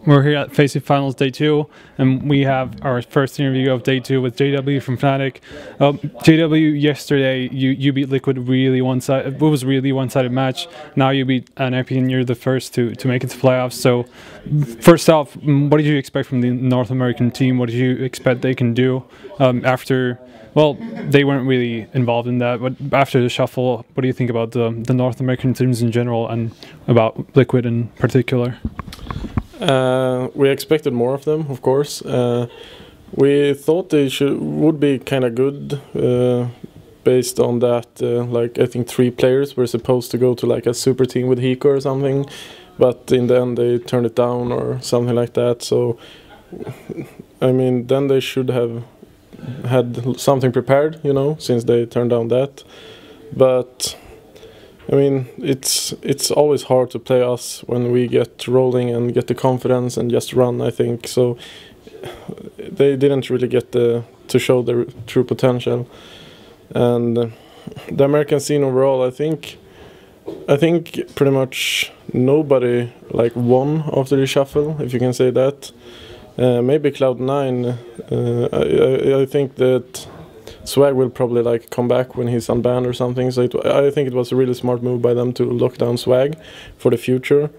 We're here at Facing Finals Day 2, and we have our first interview of Day 2 with JW from Fnatic. JW, yesterday you beat Liquid really one-sided. It was really one-sided match. Now you beat NiP, and you're the first to make it to playoffs. So, first off, what did you expect from the North American team? What did you expect they can do after? Well, they weren't really involved in that, but after the shuffle, what do you think about the North American teams in general and about Liquid in particular? We expected more of them, of course. We thought they would be kind of good based on that. Like, I think 3 players were supposed to go to like a super team with Hiko or something, but in the end they turned it down or something like that. So, I mean, then they should have had something prepared, you know, since they turned down that. But I mean, it's always hard to play us when we get rolling and get the confidence and just run, I think. So they didn't really get to show their true potential. And the American scene overall, I think pretty much nobody like won after the shuffle, if you can say that. Maybe Cloud9. I think that Swag will probably like come back when he's unbanned or something. So I think it was a really smart move by them to lock down Swag for the future.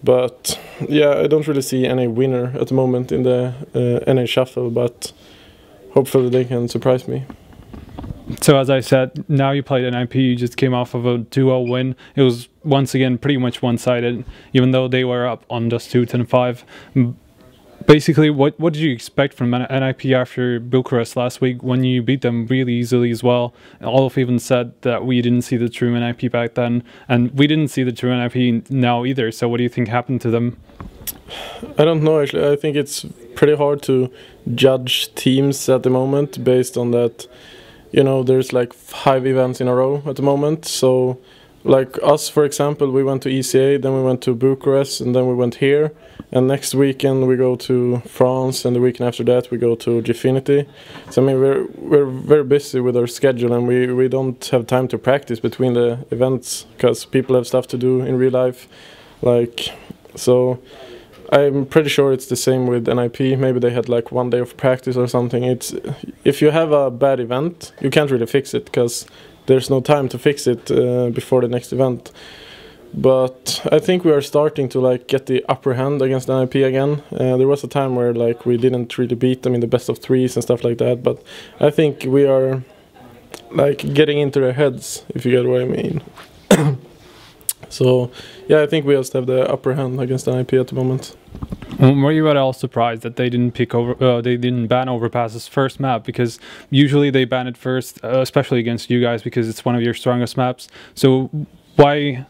But yeah, I don't really see any winner at the moment in the NA shuffle. But hopefully they can surprise me. So as I said, now you played NiP, you just came off of a 2-0 win. It was once again pretty much one-sided, even though they were up on just 2-10-5. Basically, what did you expect from NiP after Bucharest last week when you beat them really easily as well? Olaf even said that we didn't see the true NiP back then, and we didn't see the true NiP now either. So what do you think happened to them? I don't know, actually. I think it's pretty hard to judge teams at the moment based on that. You know, there's like 5 events in a row at the moment. So, like us, for example, we went to ECA, then we went to Bucharest, and then we went here. And next weekend we go to France, and the weekend after that we go to Gfinity. So I mean, we're very busy with our schedule, and we don't have time to practice between the events because people have stuff to do in real life. Like, so I'm pretty sure it's the same with NiP. Maybe they had like 1 day of practice or something. It's if you have a bad event, you can't really fix it because there's no time to fix it before the next event. But I think we are starting to like get the upper hand against NiP again. There was a time where like we didn't really beat them in the best of 3s and stuff like that. But I think we are like getting into their heads, if you get what I mean. So yeah, I think we just have the upper hand against NiP at the moment. Were you at all surprised that they didn't they didn't ban Overpass's first map? Because usually they ban it first, especially against you guys, because it's one of your strongest maps. So why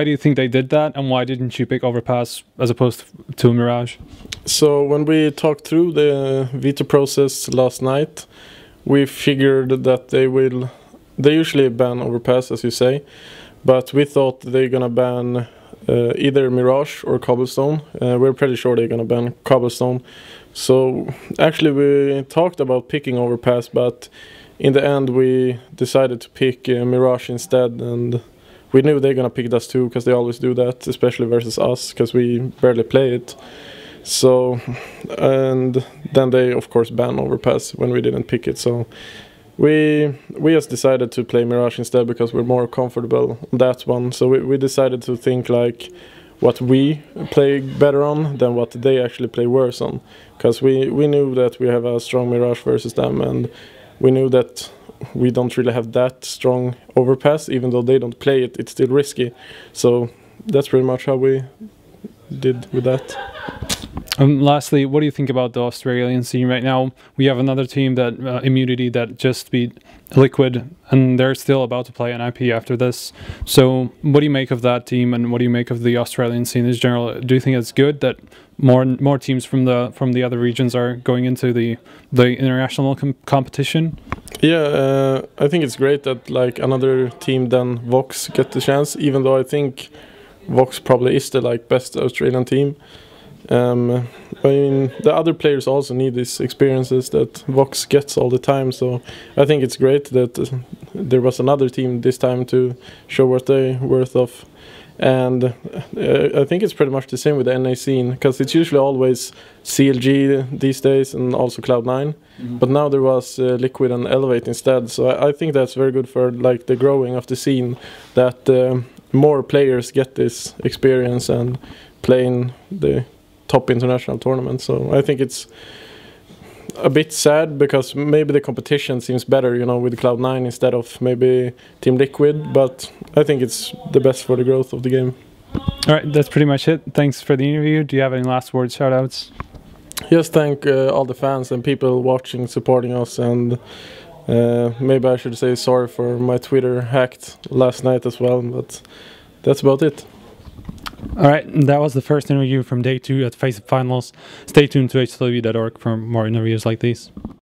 do you think they did that, and why didn't you pick Overpass as opposed to Mirage? So when we talked through the veto process last night, we figured that they usually ban Overpass, as you say, but we thought they're gonna ban either Mirage or Cobblestone. We're pretty sure they're gonna ban Cobblestone. So actually we talked about picking Overpass, but in the end we decided to pick Mirage instead, and we knew they're gonna pick us too, because they always do that, especially versus us, because we barely play it. So, and then they of course ban Overpass when we didn't pick it. So we just decided to play Mirage instead because we're more comfortable on that one. So we decided to think like what we play better on than what they actually play worse on, because we knew that we have a strong Mirage versus them, and we knew that we don't really have that strong Overpass. Even though they don't play it, it's still risky. So that's pretty much how we did with that. Lastly, what do you think about the Australian scene right now? We have another team, that Immunity, that just beat Liquid, and they're still about to play NiP after this. So what do you make of that team, and what do you make of the Australian scene in general? Do you think it's good that more teams from the other regions are going into the international competition? Yeah, I think it's great that like another team than Vox get the chance, even though I think Vox probably is the like best Australian team. I mean, the other players also need these experiences that Vox gets all the time, so I think it's great that there was another team this time to show what they're worth of. And I think it's pretty much the same with the NA scene, because it's usually always CLG these days and also Cloud9. But now there was Liquid and Elevate instead, so I think that's very good for like the growing of the scene, that more players get this experience and play in the top international tournaments. So I think it's a bit sad because maybe the competition seems better, you know, with Cloud9 instead of maybe Team Liquid, but I think it's the best for the growth of the game. All right, that's pretty much it. Thanks for the interview. Do you have any last words, shout-outs? Just thank all the fans and people watching, supporting us, and maybe I should say sorry for my Twitter hacked last night as well, but that's about it. All right, that was the first interview from day 2 at Face Up Finals. Stay tuned to hw.org for more interviews like these.